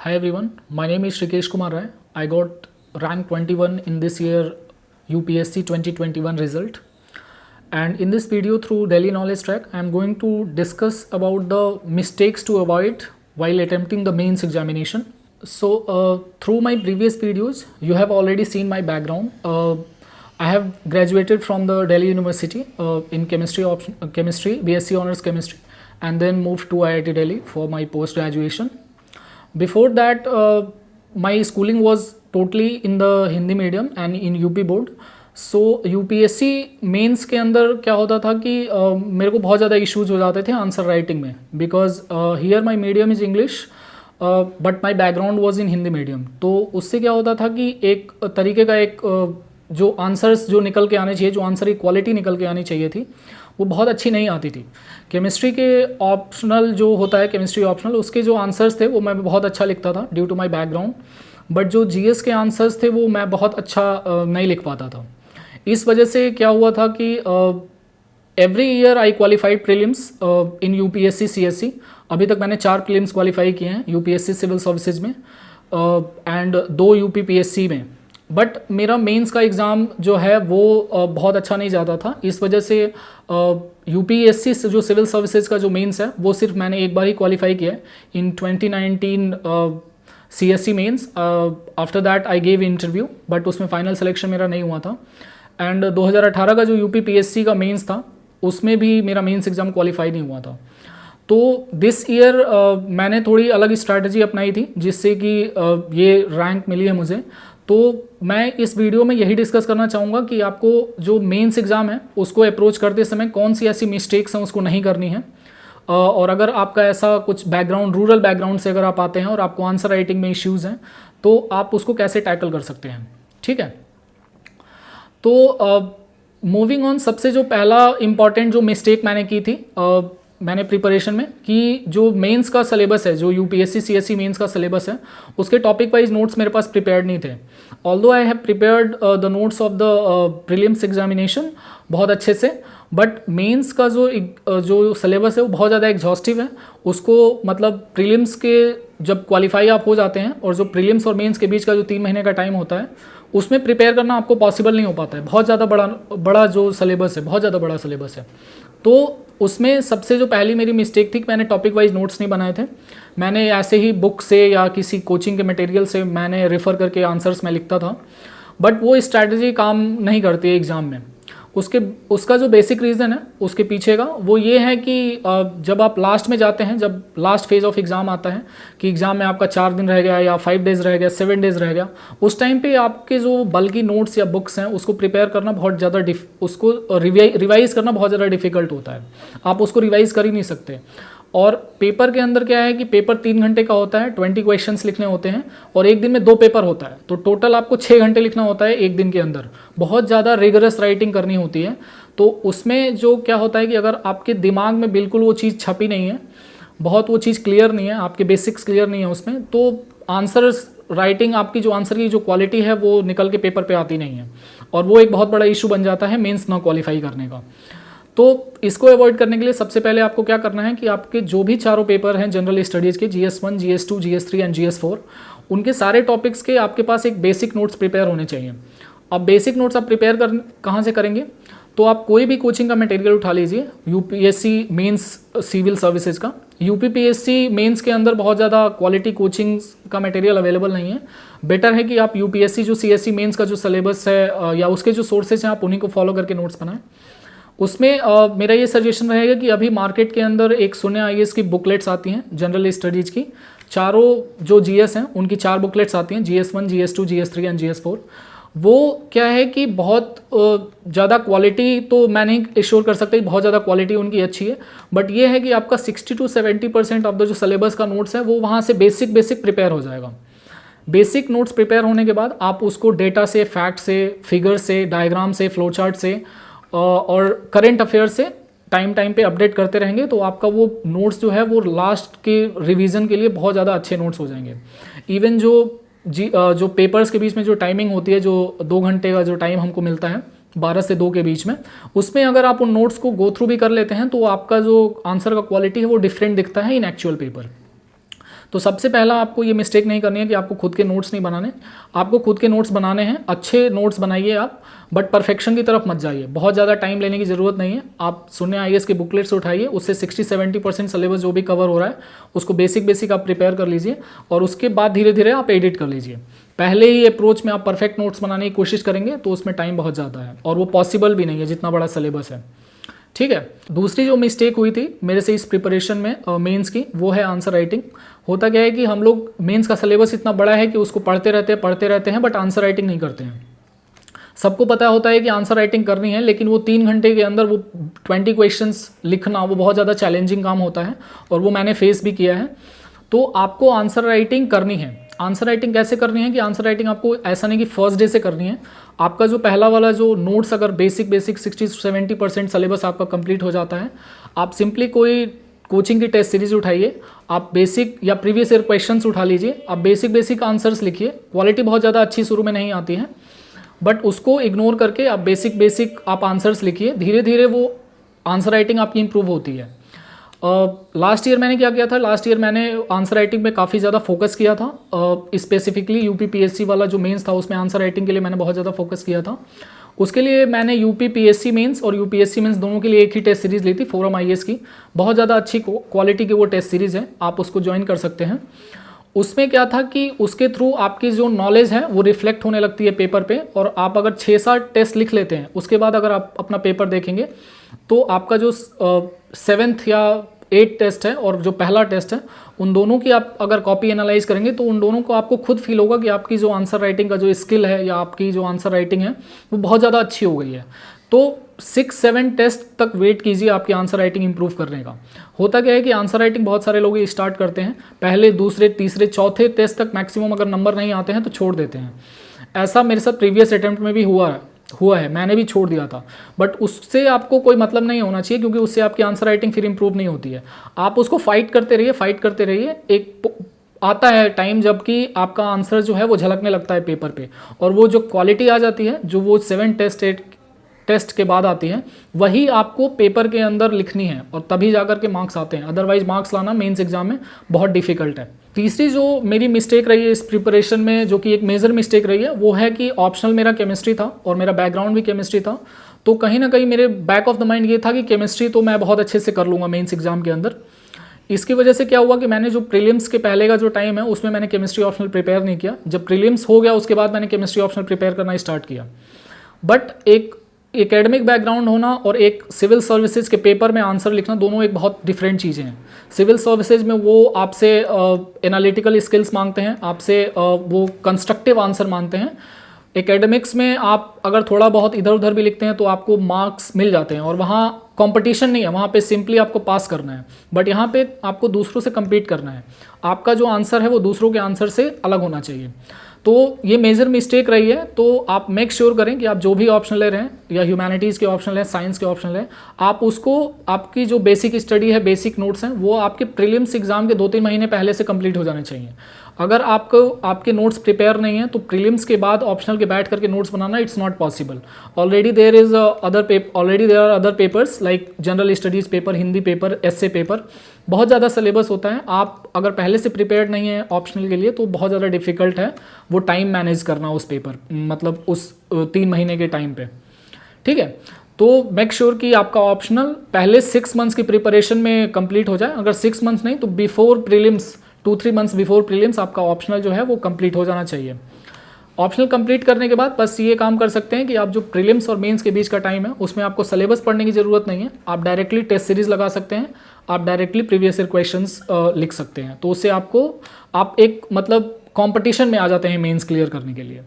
Hi everyone, my name is Shrikesh Kumar Rai. I got rank 21 in this year UPSC 2021 result. And in this video through Delhi Knowledge Track, I am going to discuss about the mistakes to avoid while attempting the mains examination. So through my previous videos, you have already seen my background. I have graduated from the Delhi University in chemistry, BSc Honours Chemistry, and then moved to IIT Delhi for my post-graduation. Before that, my schooling was totally in the Hindi medium and in UP board. So UPSC mains के अंदर क्या होता था कि मेरे को बहुत ज़्यादा इश्यूज हो जाते थे आंसर राइटिंग में, because here my medium is English but my background was in Hindi medium. तो उससे क्या होता था कि एक तरीके का जो आंसर्स जो निकल के आने चाहिए, जो आंसर की क्वालिटी निकल के आनी चाहिए थी, वो बहुत अच्छी नहीं आती थी. केमिस्ट्री के ऑप्शनल जो होता है, केमिस्ट्री ऑप्शनल, उसके जो आंसर्स थे वो मैं बहुत अच्छा लिखता था due to my background. But जो जीएस के आंसर्स थे वो मैं बहुत अच्छा नहीं लिख पाता था. इस वजह से क्या हुआ था कि every year I qualified prelims in UPSC CSC. अभी तक मैंने 4 प्रीलिम्स क्वालिफाई किए हैं यूपीएससी सिविल सर्विसेज में एंड 2 यूपीपीएससी में. बट मेरा मेंस का एग्ज़ाम जो है वो बहुत अच्छा नहीं जाता था. इस वजह से यूपीएससी से जो सिविल सर्विसेज का जो मेंस है वो सिर्फ मैंने एक बार ही क्वालिफाई किया है in 2019 CSC mains. After that I gave interview but उसमें फाइनल सिलेक्शन मेरा नहीं हुआ था. एंड 2018 का जो यूपीपीएससी का मेंस था उसमें भी मेरा मेंस एग्ज़ाम क्वालिफाई नहीं हुआ था. तो दिस ईयर मैंने थोड़ी अलग स्ट्रैटेजी अपनाई थी जिससे कि ये रैंक मिली है मुझे. तो मैं इस वीडियो में यही डिस्कस करना चाहूँगा कि आपको जो मेंस एग्ज़ाम है उसको अप्रोच करते समय कौन सी ऐसी मिस्टेक्स हैं उसको नहीं करनी है. और अगर आपका ऐसा कुछ बैकग्राउंड, रूरल बैकग्राउंड से अगर आप आते हैं और आपको आंसर राइटिंग में इश्यूज़ हैं तो आप उसको कैसे टैकल कर सकते हैं. ठीक है. तो मूविंग ऑन, सबसे जो पहला इम्पॉर्टेंट जो मिस्टेक मैंने की थी मैंने प्रिपरेशन में, कि जो मेंस का सिलेबस है, जो यूपीएससी सीएससी मेंस का सिलेबस है, उसके टॉपिक वाइज नोट्स मेरे पास प्रिपेयर्ड नहीं थे. Although I have prepared the notes of the prelims examination बहुत अच्छे से, बट मेंस का जो सिलेबस है वो बहुत ज़्यादा एग्जॉस्टिव है. उसको मतलब प्रीलिम्स के जब क्वालिफाई आप हो जाते हैं और जो प्रीलिम्स और मेंस के बीच का जो 3 महीने का टाइम होता है उसमें प्रिपेयर करना आपको पॉसिबल नहीं हो पाता है. बहुत ज़्यादा बड़ा जो सिलेबस है, बहुत ज़्यादा बड़ा सिलेबस है. तो उसमें सबसे जो पहली मेरी मिस्टेक थी कि मैंने टॉपिक वाइज नोट्स नहीं बनाए थे. मैंने ऐसे ही बुक से या किसी कोचिंग के मटेरियल से मैंने रेफ़र करके आंसर्स में लिखता था. बट वो स्ट्रैटेजी काम नहीं करती है एग्ज़ाम में. उसका जो बेसिक रीज़न है उसके पीछे का वो ये है कि जब आप लास्ट में जाते हैं, जब लास्ट फेज ऑफ एग्ज़ाम आता है कि एग्ज़ाम में आपका 4 दिन रह गया या 5 डेज़ रह गया, 7 डेज़ रह गया, उस टाइम पे आपके जो बल्कि नोट्स या बुक्स हैं उसको प्रिपेयर करना बहुत ज़्यादा उसको रिवाइज़ करना बहुत ज़्यादा डिफ़िकल्ट होता है. आप उसको रिवाइज़ कर ही नहीं सकते. और पेपर के अंदर क्या है कि पेपर 3 घंटे का होता है, 20 क्वेश्चंस लिखने होते हैं और एक दिन में 2 पेपर होता है. तो टोटल आपको 6 घंटे लिखना होता है एक दिन के अंदर. बहुत ज़्यादा रिगरस राइटिंग करनी होती है. तो उसमें जो क्या होता है कि अगर आपके दिमाग में बिल्कुल वो चीज़ छपी नहीं है, बहुत वो चीज़ क्लियर नहीं है, आपके बेसिक्स क्लियर नहीं है उसमें, तो आंसर्स राइटिंग, आपकी जो आंसर की जो क्वालिटी है वो निकल के पेपर पे आती नहीं है. और वो एक बहुत बड़ा इशू बन जाता है मेंस ना क्वालिफाई करने का. तो इसको अवॉइड करने के लिए सबसे पहले आपको क्या करना है कि आपके जो भी चारों पेपर हैं जनरल स्टडीज़ के, GS1, GS2, GS3 and GS4, उनके सारे टॉपिक्स के आपके पास एक बेसिक नोट्स प्रिपेयर होने चाहिए. अब बेसिक नोट्स आप प्रिपेयर कहाँ से करेंगे? तो आप कोई भी कोचिंग का मटेरियल उठा लीजिए. यूपीएससी मेंस सिविल सर्विसेज का, यूपीपीएससी मेंस के अंदर बहुत ज़्यादा क्वालिटी कोचिंग्स का मटेरियल अवेलेबल नहीं है. बेटर है कि आप यूपीएससी जो सीएससी मेंस का जो सिलेबस है या उसके जो सोर्सेज हैं आप उन्हीं को फॉलो करके नोट्स बनाएं. उसमें मेरा ये सजेशन रहेगा कि अभी मार्केट के अंदर एक शून्य आईएएस की बुकलेट्स आती हैं जनरल स्टडीज़ की. चारों जो जीएस हैं उनकी 4 बुकलेट्स आती हैं, GS1, GS2, GS3 and GS4. वो क्या है कि बहुत ज़्यादा क्वालिटी तो मैं नहीं एश्योर कर सकता कि बहुत ज़्यादा क्वालिटी उनकी अच्छी है, बट ये है कि आपका 60 to 70% ऑफ द जो सिलेबस का नोट्स है वो वहाँ से बेसिक प्रिपेयर हो जाएगा. बेसिक नोट्स प्रिपेयर होने के बाद आप उसको डेटा से, फैक्ट से, फिगर से, डायग्राम से, फ्लो चार्ट से और करंट अफेयर से टाइम पे अपडेट करते रहेंगे तो आपका वो नोट्स जो है वो लास्ट के रिवीजन के लिए बहुत ज़्यादा अच्छे नोट्स हो जाएंगे. इवन जो पेपर्स के बीच में जो टाइमिंग होती है, जो 2 घंटे का जो टाइम हमको मिलता है 12 से 2 के बीच में, उसमें अगर आप उन नोट्स को गो थ्रू भी कर लेते हैं तो आपका जो आंसर का क्वालिटी है वो डिफरेंट दिखता है इन एक्चुअल पेपर. तो सबसे पहला आपको ये मिस्टेक नहीं करनी है कि आपको खुद के नोट्स नहीं बनाने, आपको खुद के नोट्स बनाने हैं, अच्छे नोट्स बनाइए आप, बट परफेक्शन की तरफ मत जाइए। बहुत ज़्यादा टाइम लेने की ज़रूरत नहीं है। आप शून्य IAS के बुकलेट्स उठाइए, उससे 60-70% सिलेबस जो भी कवर हो रहा है उसको बेसिक आप प्रिपेयर कर लीजिए और उसके बाद धीरे धीरे आप एडिट कर लीजिए। पहले ही अप्रोच में आप परफेक्ट नोट्स बनाने की कोशिश करेंगे तो उसमें टाइम बहुत ज़्यादा है और वो पॉसिबल भी नहीं है जितना बड़ा सिलेबस है। ठीक है, दूसरी जो मिस्टेक हुई थी मेरे से इस प्रिपरेशन में मेंस की, वो है आंसर राइटिंग। होता क्या है कि हम लोग मेंस का सिलेबस इतना बड़ा है कि उसको पढ़ते रहते हैं बट आंसर राइटिंग नहीं करते हैं। सबको पता होता है कि आंसर राइटिंग करनी है, लेकिन वो 3 घंटे के अंदर वो 20 क्वेश्चंस लिखना वो बहुत ज़्यादा चैलेंजिंग काम होता है और वो मैंने फेस भी किया है। तो आपको आंसर राइटिंग करनी है। आंसर राइटिंग कैसे करनी है कि आंसर राइटिंग आपको ऐसा नहीं कि फर्स्ट डे से करनी है। आपका जो पहला वाला जो नोट्स अगर बेसिक 60-70% सिलेबस आपका कंप्लीट हो जाता है, आप सिंपली कोई कोचिंग की टेस्ट सीरीज उठाइए, आप बेसिक या प्रीवियस ईयर क्वेश्चंस उठा लीजिए, आप बेसिक आंसर्स लिखिए। क्वालिटी बहुत ज़्यादा अच्छी शुरू में नहीं आती है बट उसको इग्नोर करके आप बेसिक आप आंसर्स लिखिए। धीरे धीरे वो आंसर राइटिंग आपकी इंप्रूव होती है। लास्ट ईयर मैंने क्या किया था, लास्ट ईयर मैंने आंसर राइटिंग में काफ़ी ज़्यादा फोकस किया था। स्पेसिफिकली UPPSC वाला जो मेंस था उसमें आंसर राइटिंग के लिए मैंने बहुत ज़्यादा फोकस किया था। उसके लिए मैंने UPPSC मेंस और UPSC मेंस दोनों के लिए एक ही टेस्ट सीरीज़ ली थी, फोरम IAS की। बहुत ज़्यादा अच्छी क्वालिटी की वो टेस्ट सीरीज़ है, आप उसको ज्वाइन कर सकते हैं। उसमें क्या था कि उसके थ्रू आपकी जो नॉलेज है वो रिफ्लेक्ट होने लगती है पेपर पे, और आप अगर 6-7 टेस्ट लिख लेते हैं उसके बाद अगर आप अपना पेपर देखेंगे तो आपका जो 7th या 8 टेस्ट है और जो पहला टेस्ट है उन दोनों की आप अगर कॉपी एनालाइज करेंगे तो उन दोनों को आपको खुद फील होगा कि आपकी जो आंसर राइटिंग का जो स्किल है या आपकी जो आंसर राइटिंग है वो बहुत ज़्यादा अच्छी हो गई है। तो 6-7 टेस्ट तक वेट कीजिए आपकी आंसर राइटिंग इंप्रूव करने का। होता क्या है कि आंसर राइटिंग बहुत सारे लोग स्टार्ट करते हैं, पहले दूसरे तीसरे चौथे टेस्ट तक मैक्सिमम अगर नंबर नहीं आते हैं तो छोड़ देते हैं। ऐसा मेरे साथ प्रीवियस अटेम्प्ट में भी हुआ है, मैंने भी छोड़ दिया था। बट उससे आपको कोई मतलब नहीं होना चाहिए क्योंकि उससे आपकी आंसर राइटिंग फिर इंप्रूव नहीं होती है। आप उसको फाइट करते रहिए। एक आता है टाइम जबकि आपका आंसर जो है वो झलकने लगता है पेपर पे, और वो जो क्वालिटी आ जाती है जो वो 7 टेस्ट 8 टेस्ट के बाद आती है वही आपको पेपर के अंदर लिखनी है और तभी जाकर के मार्क्स आते हैं। अदरवाइज मार्क्स लाना मेंस एग्जाम में बहुत डिफिकल्ट है। तीसरी जो मेरी मिस्टेक रही है इस प्रिपरेशन में, जो कि एक मेजर मिस्टेक रही है, वो है कि ऑप्शनल मेरा केमिस्ट्री था और मेरा बैकग्राउंड भी केमिस्ट्री था। तो कहीं ना कहीं मेरे बैक ऑफ द माइंड ये था कि केमिस्ट्री तो मैं बहुत अच्छे से कर लूँगा मेंस एग्जाम के अंदर। इसकी वजह से क्या हुआ कि मैंने जो प्रीलिम्स के पहले का जो टाइम है उसमें मैंने केमिस्ट्री ऑप्शनल प्रिपेयर नहीं किया। जब प्रीलिम्स हो गया उसके बाद मैंने केमिस्ट्री ऑप्शनल प्रिपेयर करना स्टार्ट किया। बट एक एकेडमिक बैकग्राउंड होना और एक सिविल सर्विसेज के पेपर में आंसर लिखना दोनों एक बहुत डिफरेंट चीज़ें हैं। सिविल सर्विसेज में वो आपसे एनालिटिकल स्किल्स मांगते हैं, आपसे वो कंस्ट्रक्टिव आंसर मांगते हैं। एकेडमिक्स में आप अगर थोड़ा बहुत इधर उधर भी लिखते हैं तो आपको मार्क्स मिल जाते हैं और वहाँ कंपटीशन नहीं है, वहाँ पे सिंपली आपको पास करना है। बट यहाँ पे आपको दूसरों से कम्पीट करना है, आपका जो आंसर है वो दूसरों के आंसर से अलग होना चाहिए। तो ये मेजर मिस्टेक रही है। तो आप मेक श्योर करें कि आप जो भी ऑप्शन ले रहे हैं, या ह्यूमैनिटीज़ के ऑप्शन लें, साइंस के ऑप्शन लें, आप उसको आपकी जो बेसिक स्टडी है, बेसिक नोट्स हैं, वो आपके प्रीलिम्स एग्जाम के 2-3 महीने पहले से कंप्लीट हो जाने चाहिए। अगर आपके नोट्स प्रिपेयर नहीं है तो प्रीलिम्स के बाद ऑप्शनल के बैठ करके नोट्स बनाना it's not possible. Already there are other papers like general studies paper, Hindi paper, essay paper, बहुत ज़्यादा सिलेबस होता है। आप अगर पहले से प्रिपेयर्ड नहीं है ऑप्शनल के लिए तो बहुत ज़्यादा डिफिकल्ट है वो टाइम मैनेज करना उस पेपर, मतलब उस 3 महीने के टाइम पे। ठीक है, तो मेक श्योर कि आपका ऑप्शनल पहले 6 मंथ्स की प्रिपरेशन में कंप्लीट हो जाए। अगर 6 मंथ्स नहीं तो before prelims, 2-3 months before prelims आपका ऑप्शनल जो है वो कंप्लीट हो जाना चाहिए। ऑप्शनल कंप्लीट करने के बाद बस ये काम कर सकते हैं कि आप जो प्रीलिम्स और मेंस के बीच का टाइम है उसमें आपको सिलेबस पढ़ने की ज़रूरत नहीं है। आप डायरेक्टली टेस्ट सीरीज लगा सकते हैं, आप डायरेक्टली प्रीवियस ईयर क्वेश्चंस लिख सकते हैं। तो उससे आप एक मतलब कंपटीशन में आ जाते हैं मेंस क्लियर करने के लिए।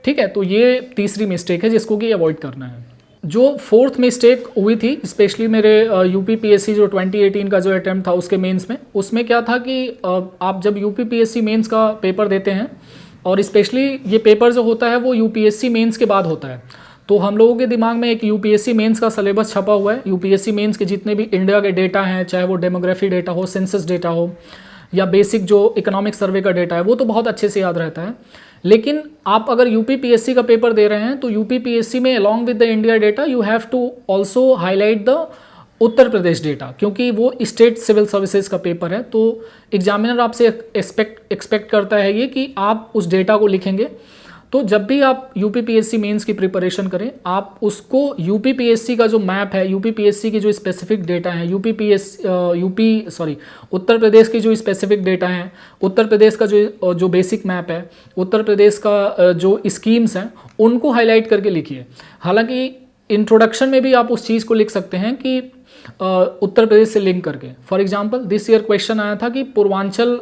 ठीक है, तो ये तीसरी मिस्टेक है जिसको कि अवॉइड करना है। जो 4th मिस्टेक हुई थी स्पेशली मेरे UPPSC जो 2018 का जो अटैम्प्ट था उसके मेंस में, उसमें क्या था कि आप जब UPPSC मेंस का पेपर देते हैं, और स्पेशली ये पेपर जो होता है वो UPSC मेंस के बाद होता है, तो हम लोगों के दिमाग में एक UPSC मेंस का सिलेबस छपा हुआ है। UPSC मेंस के जितने भी इंडिया के डेटा हैं, चाहे वो डेमोग्राफी डेटा हो, सेंसस डेटा हो, या बेसिक जो इकोनॉमिक सर्वे का डेटा है, वो तो बहुत अच्छे से याद रहता है। लेकिन आप अगर UPPSC का पेपर दे रहे हैं तो UPPSC में along with the India data you have to also highlight the Uttar Pradesh data, क्योंकि वो स्टेट सिविल सर्विसेज का पेपर है, तो एग्जामिनर आपसे एक्सपेक्ट करता है ये कि आप उस डेटा को लिखेंगे। तो जब भी आप यूपीपीएससी मेंस की प्रिपरेशन करें, आप उसको यूपीपीएससी का जो मैप है, यूपीपीएससी की जो स्पेसिफिक डेटा है, उत्तर प्रदेश की जो स्पेसिफिक डेटा है, उत्तर प्रदेश का जो बेसिक मैप है, उत्तर प्रदेश का जो स्कीम्स हैं, उनको हाईलाइट करके लिखिए। हालांकि इंट्रोडक्शन में भी आप उस चीज़ को लिख सकते हैं कि उत्तर प्रदेश से लिंक करके। For example this year question आया था कि पूर्वांचल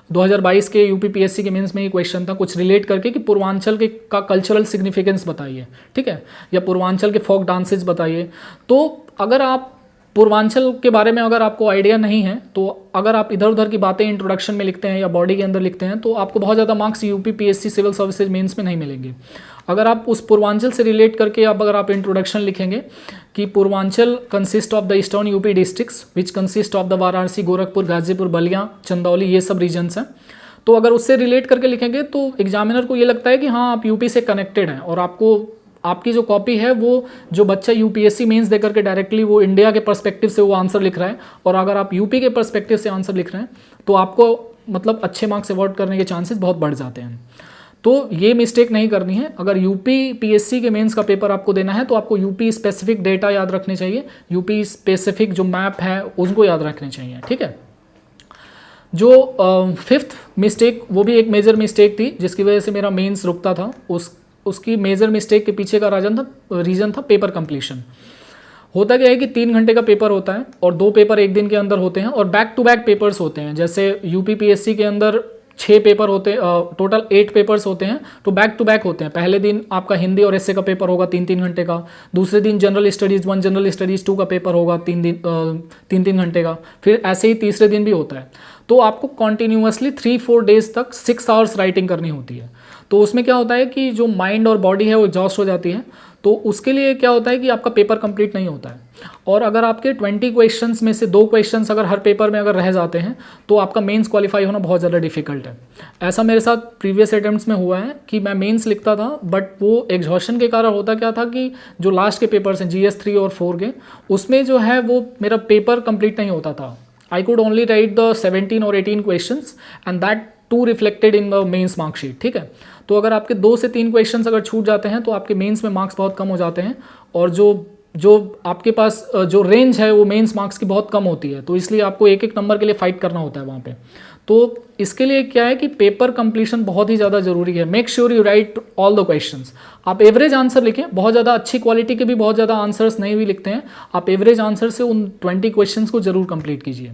2022 के यूपीपीएससी के मेंस में ये क्वेश्चन था कुछ रिलेट करके कि पूर्वांचल के का कल्चरल सिग्निफिकेंस बताइए, ठीक है, या पूर्वांचल के फोक डांसेस बताइए। तो अगर आप पूर्वांचल के बारे में अगर आपको आइडिया नहीं है, तो अगर आप इधर उधर की बातें इंट्रोडक्शन में लिखते हैं या बॉडी के अंदर लिखते हैं, तो आपको बहुत ज़्यादा marks UPPSC civil services mains में नहीं मिलेंगे। अगर आप उस पूर्वांचल से रिलेट करके अगर आप इंट्रोडक्शन लिखेंगे कि Purvanchal consist of the eastern UP districts which consist of the Varanasi, Gorakhpur, Ghazipur, Ballia, Chandauli, ये सब रीजन्स हैं, तो अगर उससे रिलेट करके लिखेंगे तो एग्जामिनर को ये लगता है कि हाँ आप यूपी से कनेक्टेड हैं, और आपको आपकी जो कॉपी है वो जो बच्चा यूपीएससी मेंस दे करके डायरेक्टली वो इंडिया के पर्सपेक्टिव से वो आंसर लिख रहा है, और अगर आप यूपी के पर्सपेक्टिव से आंसर लिख रहे हैं तो आपको मतलब अच्छे मार्क्स अवॉर्ड करने के चांसेस बहुत बढ़ जाते हैं। तो ये मिस्टेक नहीं करनी है। अगर यूपी पीएससी के मेंस का पेपर आपको देना है तो आपको यूपी स्पेसिफिक डेटा याद रखने चाहिए, यूपी स्पेसिफिक जो मैप है उसको याद रखने चाहिए, ठीक है। जो फिफ्थ मिस्टेक, वो भी एक मेजर मिस्टेक थी जिसकी वजह से मेरा मेंस रुकता था, उसकी मेजर मिस्टेक के पीछे का रीज़न था पेपर कंप्लीशन। होता क्या है कि 3 घंटे का पेपर होता है और 2 पेपर एक दिन के अंदर होते हैं, और बैक टू बैक पेपर्स होते हैं। जैसे यूपीपीएससी के अंदर 6 पेपर होते हैं, टोटल 8 पेपर्स होते हैं, तो बैक टू बैक होते हैं। पहले दिन आपका हिंदी और एसए का पेपर होगा 3-3 घंटे का, दूसरे दिन जनरल स्टडीज़ 1, जनरल स्टडीज़ 2 का पेपर होगा 3-3 घंटे का, फिर ऐसे ही तीसरे दिन भी होता है। तो आपको कॉन्टीन्यूसली 3-4 डेज तक 6 आवर्स राइटिंग करनी होती है। तो उसमें क्या होता है कि जो माइंड और बॉडी है वो एग्जॉस्ट हो जाती है, तो उसके लिए क्या होता है कि आपका पेपर कंप्लीट नहीं होता है। और अगर आपके 20 क्वेश्चंस में से 2 क्वेश्चंस अगर हर पेपर में अगर रह जाते हैं तो आपका मेंस क्वालिफाई होना बहुत ज़्यादा डिफिकल्ट है। ऐसा मेरे साथ प्रीवियस अटेम्प्ट्स में हुआ है कि मैं मेंस लिखता था, बट वो एग्जॉशन के कारण होता क्या था कि जो लास्ट के पेपर्स हैं GS 3 और 4 के, उसमें जो है वो मेरा पेपर कंप्लीट नहीं होता था। I could only write the 17 और 18 questions and that too reflected in the mains marksheet, ठीक है। तो अगर आपके 2 से 3 क्वेश्चंस अगर छूट जाते हैं तो आपके मेंस में मार्क्स बहुत कम हो जाते हैं, और जो आपके पास जो रेंज है वो मेंस मार्क्स की बहुत कम होती है, तो इसलिए आपको एक एक नंबर के लिए फाइट करना होता है वहाँ पे। तो इसके लिए क्या है कि पेपर कंप्लीशन बहुत ही ज़्यादा जरूरी है। Make sure you right all the questions. आप एवरेज आंसर लिखें, बहुत ज़्यादा अच्छी क्वालिटी के भी बहुत ज़्यादा आंसर्स नहीं भी लिखते हैं, आप एवरेज आंसर से उन 20 क्वेश्चंस को जरूर कंप्लीट कीजिए।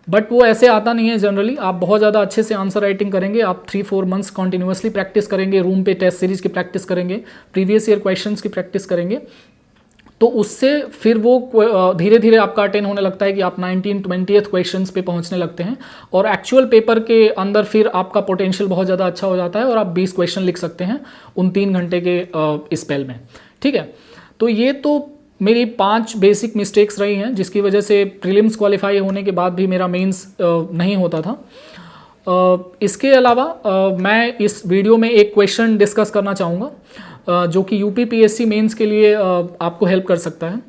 बट वो ऐसे आता नहीं है जनरली। आप बहुत ज़्यादा अच्छे से आंसर राइटिंग करेंगे, आप 3-4 मंथ्स कॉन्टिन्यूसली प्रैक्टिस करेंगे, रूम पे टेस्ट सीरीज की प्रैक्टिस करेंगे, प्रीवियस ईयर क्वेश्चंस की प्रैक्टिस करेंगे, तो उससे फिर वो धीरे धीरे आपका अटेन होने लगता है कि आप 19-20th क्वेश्चंस पे पहुंचने लगते हैं, और एक्चुअल पेपर के अंदर फिर आपका पोटेंशियल बहुत ज़्यादा अच्छा हो जाता है और आप 20 क्वेश्चन लिख सकते हैं उन 3 घंटे के स्पेल में, ठीक है। तो ये तो मेरी 5 बेसिक मिस्टेक्स रही हैं जिसकी वजह से प्रीलिम्स क्वालिफाई होने के बाद भी मेरा मेंस नहीं होता था। इसके अलावा मैं इस वीडियो में एक क्वेश्चन डिस्कस करना चाहूँगा जो कि यूपीपीएससी मेंस के लिए आपको हेल्प कर सकता है।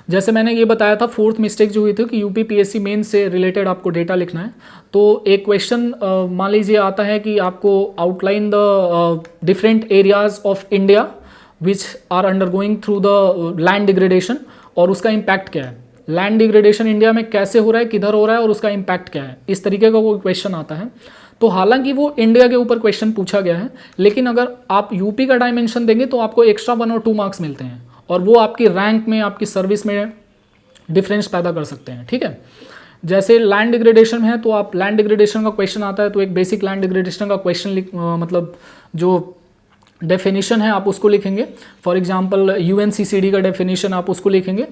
जैसे मैंने ये बताया था, 4th मिस्टेक जो हुई थी कि यूपीपीएससी मेंस से रिलेटेड आपको डेटा लिखना है। तो एक क्वेश्चन मान लीजिए आता है कि आपको outline the different areas of India which are undergoing through the land degradation, और उसका इम्पैक्ट क्या है। लैंड डिग्रेडेशन इंडिया में कैसे हो रहा है, किधर हो रहा है और उसका इम्पैक्ट क्या है, इस तरीके का कोई क्वेश्चन आता है। तो हालांकि वो इंडिया के ऊपर क्वेश्चन पूछा गया है, लेकिन अगर आप यूपी का डायमेंशन देंगे तो आपको एक्स्ट्रा 1 और 2 मार्क्स मिलते हैं, और वो आपकी रैंक में, आपकी सर्विस में डिफरेंस पैदा कर सकते हैं, ठीक है। जैसे लैंड डिग्रेडेशन है तो आप लैंड डिग्रेडेशन का क्वेश्चन आता है तो एक बेसिक लैंड डिग्रेडेशन का क्वेश्चन मतलब जो डेफिनेशन है आप उसको लिखेंगे। फॉर एग्जांपल UNCCD का डेफिनेशन आप उसको लिखेंगे,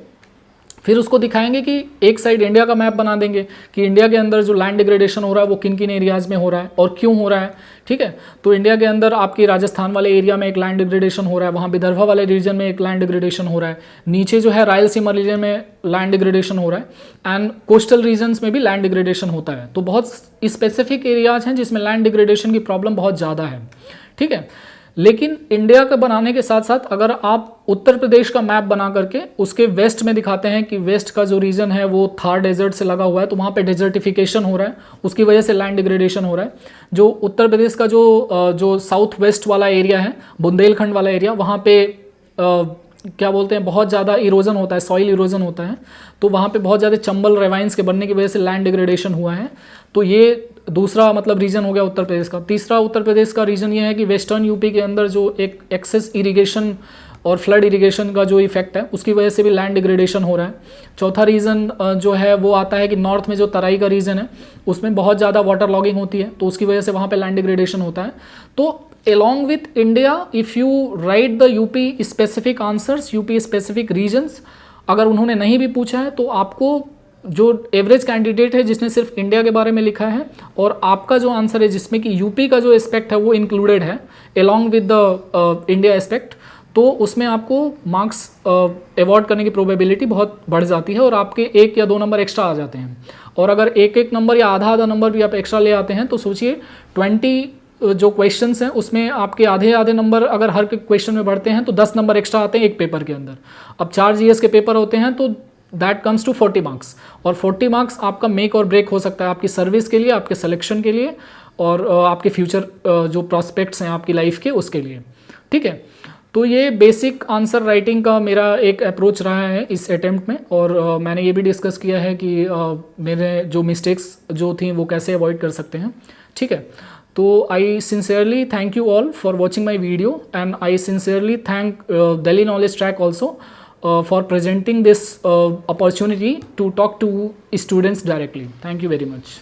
फिर उसको दिखाएंगे कि एक साइड इंडिया का मैप बना देंगे कि इंडिया के अंदर जो लैंड डिग्रेडेशन हो रहा है वो किन किन एरियाज़ में हो रहा है और क्यों हो रहा है, ठीक है। तो इंडिया के अंदर आपकी राजस्थान वाले एरिया में एक लैंड डिग्रेडेशन हो रहा है, वहाँ विदर्भा वाले रीजन में एक लैंड डिग्रेडेशन हो रहा है, नीचे जो है रायलसीमा रीजन में लैंड डिग्रेडेशन हो रहा है, एंड कोस्टल रीजन्स में भी लैंड डिग्रेडेशन होता है। तो बहुत स्पेसिफिक एरियाज हैं जिसमें लैंड डिग्रेडेशन की प्रॉब्लम बहुत ज़्यादा है, ठीक है। लेकिन इंडिया का बनाने के साथ साथ अगर आप उत्तर प्रदेश का मैप बना करके उसके वेस्ट में दिखाते हैं कि वेस्ट का जो रीजन है वो थार डेजर्ट से लगा हुआ है, तो वहाँ पे डेजर्टिफिकेशन हो रहा है, उसकी वजह से लैंड डिग्रेडेशन हो रहा है। जो उत्तर प्रदेश का जो साउथ वेस्ट वाला एरिया है, बुंदेलखंड वाला एरिया, वहाँ पे क्या बोलते हैं, बहुत ज़्यादा इरोजन होता है, सॉइल इरोजन होता है, तो वहाँ पे बहुत ज़्यादा चंबल रेवाइंस के बनने की वजह से लैंड डिग्रेडेशन हुआ है। तो ये दूसरा मतलब रीजन हो गया उत्तर प्रदेश का। तीसरा उत्तर प्रदेश का रीजन ये है कि वेस्टर्न यूपी के अंदर जो एक एक्सेस इरिगेशन और फ्लड इरिगेशन का जो इफेक्ट है उसकी वजह से भी लैंड डिग्रेडेशन हो रहा है। चौथा रीज़न जो है वो आता है कि नॉर्थ में जो तराई का रीजन है उसमें बहुत ज़्यादा वाटर लॉगिंग होती है, तो उसकी वजह से वहाँ पे लैंड डिग्रेडेशन होता है। तो along with India, if you write the UP specific answers, UP specific regions, अगर उन्होंने नहीं भी पूछा है तो आपको जो एवरेज कैंडिडेट है जिसने सिर्फ इंडिया के बारे में लिखा है और आपका जो आंसर है जिसमें कि यूपी का जो एस्पेक्ट है वो इंक्लूडेड है along with the India aspect, तो उसमें आपको मार्क्स अवॉर्ड करने की प्रोबेबिलिटी बहुत बढ़ जाती है और आपके 1 या 2 नंबर एक्स्ट्रा आ जाते हैं। और अगर 1-1 नंबर या आधा नंबर भी आप एक्स्ट्रा ले आते हैं तो सोचिए 20 जो क्वेश्चंस हैं उसमें आपके आधे नंबर अगर हर क्वेश्चन में बढ़ते हैं तो 10 नंबर एक्स्ट्रा आते हैं एक पेपर के अंदर। अब 4 जीएस के पेपर होते हैं तो दैट कम्स टू 40 मार्क्स, और 40 मार्क्स आपका मेक और ब्रेक हो सकता है आपकी सर्विस के लिए, आपके सिलेक्शन के लिए और आपके फ्यूचर जो प्रॉस्पेक्ट्स हैं आपकी लाइफ के उसके लिए। ठीक है, तो ये बेसिक आंसर राइटिंग का मेरा एक अप्रोच रहा है इस अटेम्प्ट में, और मैंने ये भी डिस्कस किया है कि मेरे जो मिस्टेक्स जो थी वो कैसे अवॉइड कर सकते हैं। ठीक है, तो I sincerely thank you all for watching my video, and I sincerely thank Delhi Knowledge Track also for presenting this opportunity to talk to students directly. Thank you very much.